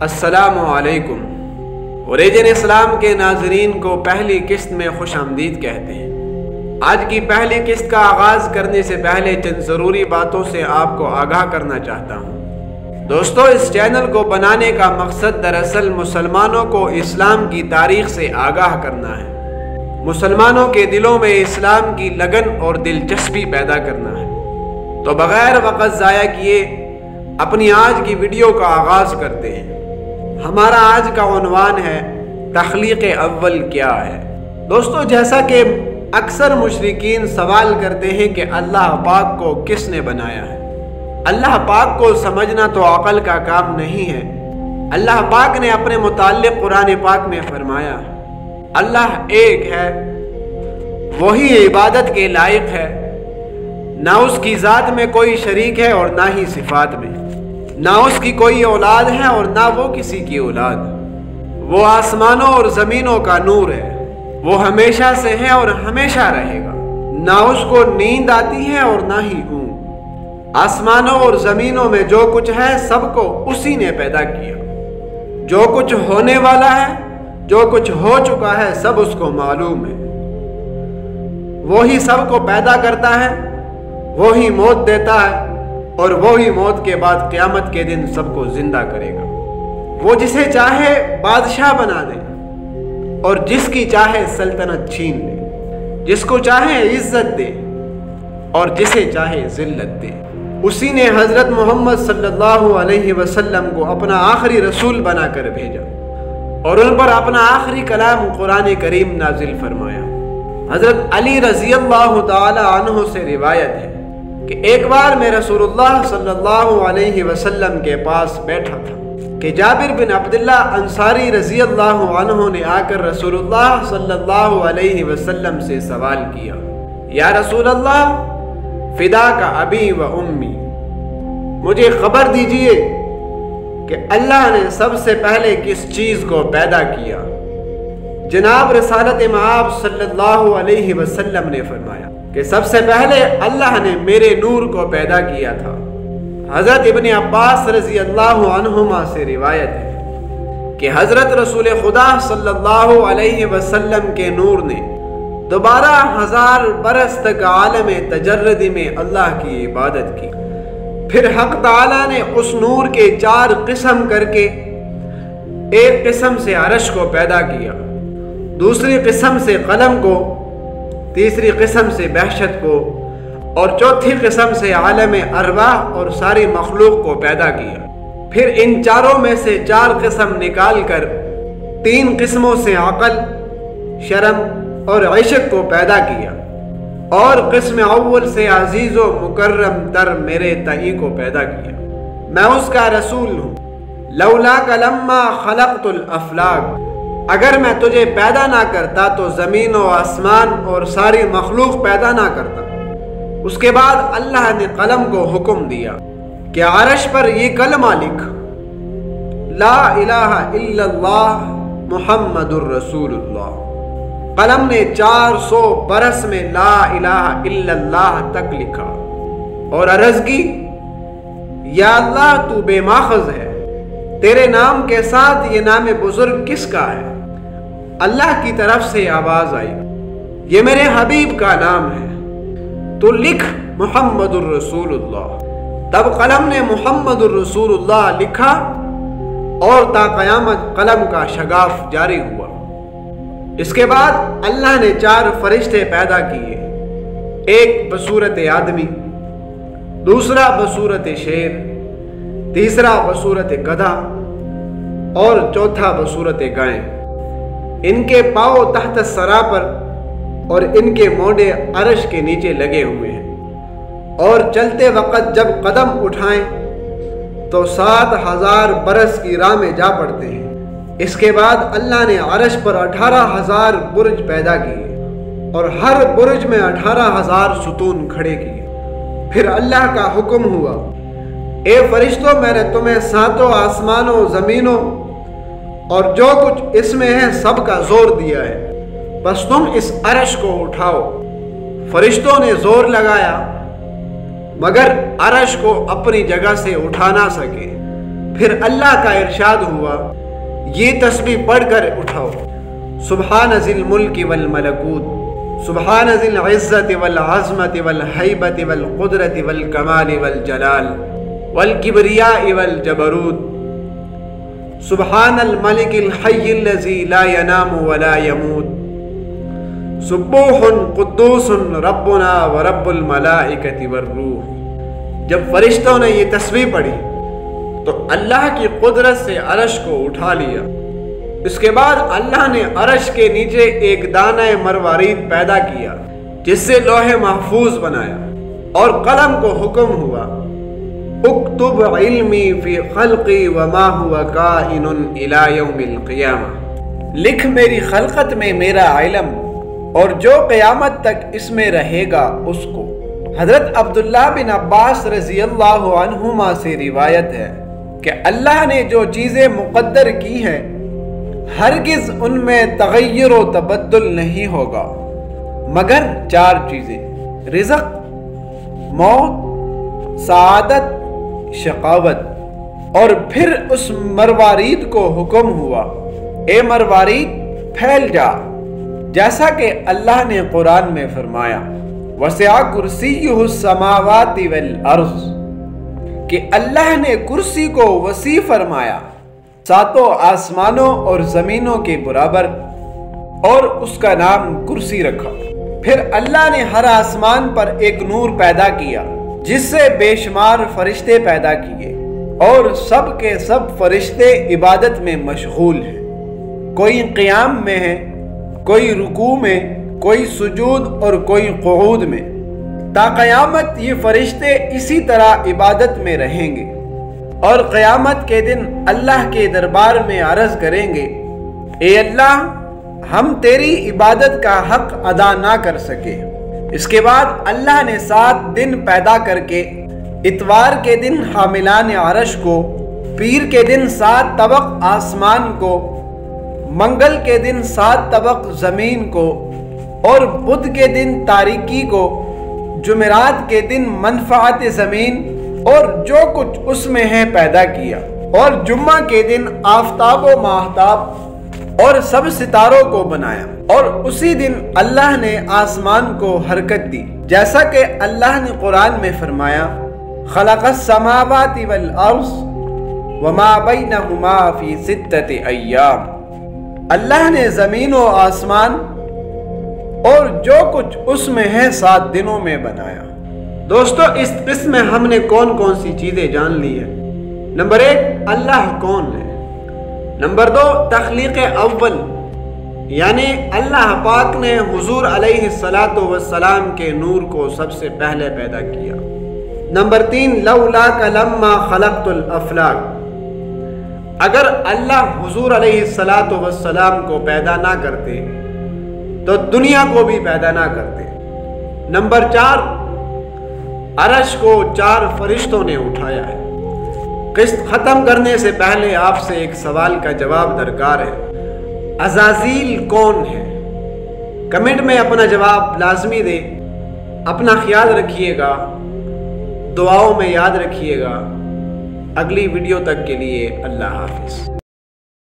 السلام علیکم۔ اوریجن اسلام کے ناظرین کو پہلی قسط میں خوش آمدید کہتے ہیں۔ آج کی پہلی قسط کا آغاز کرنے سے پہلے چند ضروری باتوں سے آپ کو آگاہ کرنا چاہتا ہوں۔ دوستو، اس چینل کو بنانے کا مقصد دراصل مسلمانوں کو اسلام کی تاریخ سے آگاہ کرنا ہے، مسلمانوں کے دلوں میں اسلام کی لگن اور دلچسپی پیدا کرنا ہے۔ تو بغیر وقت ضائع کیے اپنی آج کی ویڈیو کا آغاز کرتے ہیں۔ ہمارا آج کا عنوان ہے تخلیق اول کیا ہے۔ دوستو، جیسا کہ اکثر مشرکین سوال کرتے ہیں کہ اللہ پاک کو کس نے بنایا ہے، اللہ پاک کو سمجھنا تو عقل کا کام نہیں ہے۔ اللہ پاک نے اپنے متعلق قرآن پاک میں فرمایا، اللہ ایک ہے، وہی عبادت کے لائق ہے، نہ اس کی ذات میں کوئی شریک ہے اور نہ ہی صفات میں، نہ اس کی کوئی اولاد ہے اور نہ وہ کسی کی اولاد۔ وہ آسمانوں اور زمینوں کا نور ہے، وہ ہمیشہ سے ہے اور ہمیشہ رہے گا، نہ اس کو نیند آتی ہے اور نہ ہی اونگ۔ آسمانوں اور زمینوں میں جو کچھ ہے سب کو اسی نے پیدا کیا، جو کچھ ہونے والا ہے، جو کچھ ہو چکا ہے، سب اس کو معلوم ہے۔ وہی سب کو پیدا کرتا ہے، وہی موت دیتا ہے اور وہی موت کے بعد قیامت کے دن سب کو زندہ کرے گا۔ وہ جسے چاہے بادشاہ بنا دے اور جس کی چاہے سلطنت چھین لے، جس کو چاہے عزت دے اور جسے چاہے ذلت دے۔ اسی نے حضرت محمد صلی اللہ علیہ وسلم کو اپنا آخری رسول بنا کر بھیجا اور ان پر اپنا آخری کلام قرآن کریم نازل فرمایا۔ حضرت علی رضی اللہ تعالی عنہ سے روایت ہے کہ ایک بار میں رسول اللہ صلی اللہ علیہ وسلم کے پاس بیٹھا تھا کہ جابر بن عبداللہ انصاری رضی اللہ عنہ نے آ کر رسول اللہ صلی اللہ علیہ وسلم سے سوال کیا، یا رسول اللہ، فدا کا ابی و امی، مجھے خبر دیجئے کہ اللہ نے سب سے پہلے کس چیز کو پیدا کیا؟ جناب رسالت مآب صلی اللہ علیہ وسلم نے فرمایا کہ سب سے پہلے اللہ نے میرے نور کو پیدا کیا تھا۔ حضرت ابن عباس رضی اللہ عنہما سے روایت ہے کہ حضرت رسول خدا صلی اللہ علیہ وسلم کے نور نے 12,000 برس تک عالم تجردی میں اللہ کی عبادت کی۔ پھر حق تعالیٰ نے اس نور کے 4 قسم کر کے ایک قسم سے عرش کو پیدا کیا، دوسری قسم سے قلم کو، تیسری قسم سے بحشت کو اور چوتھی قسم سے عالم ارواح اور ساری مخلوق کو پیدا کیا۔ پھر ان چاروں میں سے 4 قسم نکال کر 3 قسموں سے عقل، شرم اور عشق کو پیدا کیا اور قسم اول سے عزیز و مکرم تر میرے تئی کو پیدا کیا۔ میں اس کا رسول ہوں۔ لولاک لما خلقت الافلاک، اگر میں تجھے پیدا نہ کرتا تو زمین و آسمان اور ساری مخلوق پیدا نہ کرتا۔ اس کے بعد اللہ نے قلم کو حکم دیا کہ عرش پر یہ کلمہ لکھ، لا الہ الا اللہ محمد الرسول اللہ۔ قلم نے 400 برس میں لا الہ الا اللہ تک لکھا اور عرض کی، یا اللہ تو بے ماخذ ہے، تیرے نام کے ساتھ یہ نام بزرگ کس کا ہے؟ اللہ کی طرف سے آواز آئی، یہ میرے حبیب کا نام ہے، تو لکھ محمد الرسول اللہ۔ تب قلم نے محمد الرسول اللہ لکھا اور تا قیامت قلم کا شگاف جاری ہوا۔ اس کے بعد اللہ نے 4 فرشتے پیدا کیے، ایک بصورت آدمی، دوسرا بصورت شیر، تیسرا بصورت گدھا اور چوتھا بصورت گائے۔ ان کے پاؤں تحت الثری پر اور ان کے مونڈے عرش کے نیچے لگے ہوئے ہیں، اور چلتے وقت جب قدم اٹھائیں تو 7,000 برس کی راہ میں جا پڑتے ہیں۔ اس کے بعد اللہ نے عرش پر 18,000 برج پیدا کیے اور ہر برج میں 18,000 ستون کھڑے کیے۔ پھر اللہ کا حکم ہوا، اے فرشتوں، میں نے تمہیں 7 آسمانوں، زمینوں اور جو کچھ اس میں ہے سب کا زور دیا ہے، بس تم اس عرش کو اٹھاؤ۔ فرشتوں نے زور لگایا مگر عرش کو اپنی جگہ سے اٹھا نہ سکے، پھر اللہ کا ارشاد ہوا یہ تسبیح پڑھ کر اٹھاؤ، سبحان ذی الملک والملکوت، سبحان ذی العزت والعظمت والحیبت والقدرت والکمال والجلال والکبریاء والجبروت، سبحان الملک الحی الذی لا ینام ولا یموت، سبوح قدوس ربنا ورب الملائکۃ والروح۔ جب فرشتوں نے یہ تسبیح پڑھی تو اللہ کی قدرت سے عرش کو اٹھا لیا۔ اس کے بعد اللہ نے عرش کے نیچے ایک دانہ مروارید پیدا کیا جس سے لوح محفوظ بنایا، اور قلم کو حکم ہوا اکتب علمی فی خلقی وما ہوا کائن الی یوم القیامہ، لکھ میری خلقت میں میرا علم اور جو قیامت تک اس میں رہے گا اس کو۔ حضرت عبداللہ بن عباس رضی اللہ عنہما سے روایت ہے کہ اللہ نے جو چیزیں مقدر کی ہیں ہرگز ان میں تغیر و تبدل نہیں ہوگا مگر 4 چیزیں: رزق، موت، سعادت، شقاوت۔ اور پھر اس مروارید کو حکم ہوا اے مروارید پھیل جا، جیسا کہ اللہ نے قرآن میں فرمایا وسع کرسیہ السماوات والارض، کہ اللہ نے کرسی کو وسیع فرمایا 7 آسمانوں اور زمینوں کے برابر، اور اس کا نام کرسی رکھا۔ پھر اللہ نے ہر آسمان پر ایک نور پیدا کیا جس سے بے شمار فرشتے پیدا کیے، اور سب کے سب فرشتے عبادت میں مشغول ہیں، کوئی قیام میں ہے، کوئی رکوع میں، کوئی سجود اور کوئی قعود میں۔ تا قیامت یہ فرشتے اسی طرح عبادت میں رہیں گے، اور قیامت کے دن اللہ کے دربار میں عرض کریں گے اے اللہ ہم تیری عبادت کا حق ادا نہ کر سکے۔ اس کے بعد اللہ نے 7 دن پیدا کر کے اتوار کے دن حاملان عرش کو، پیر کے دن 7 طبق آسمان کو، منگل کے دن 7 طبق زمین کو، اور بدھ کے دن تاریکی کو، جمعرات کے دن منفعت زمین اور جو کچھ اس میں ہے پیدا کیا، اور جمعہ کے دن آفتاب و ماہتاب اور سب ستاروں کو بنایا، اور اسی دن اللہ نے آسمان کو حرکت دی، جیسا کہ اللہ نے قرآن میں فرمایا خلق السماوات والارض وما بینہما فی 6 ایام۔ اللہ نے زمین و آسمان اور جو کچھ اس میں ہے 7 دنوں میں بنایا۔ دوستو اس قسم میں ہم نے کون کون سی چیزیں جان لی ہیں؟ نمبر 1 اللہ کون ہے، نمبر 2 تخلیق اول یعنی اللہ پاک نے حضور علیہ السلام کے نور کو سب سے پہلے پیدا کیا، نمبر 3 لولاک لما خلقت الافلاک، اگر اللہ حضور علیہ السلام کو پیدا نہ کرتے تو دنیا کو بھی پیدا نہ کرتے، نمبر 4 عرش کو 4 فرشتوں نے اٹھایا ہے۔ قسط ختم کرنے سے پہلے آپ سے ایک سوال کا جواب درکار ہے، عزازیل کون ہے؟ کمنٹ میں اپنا جواب لازمی دے۔ اپنا خیال رکھیے گا، دعاؤں میں یاد رکھیے گا۔ اگلی ویڈیو تک کے لیے اللہ حافظ۔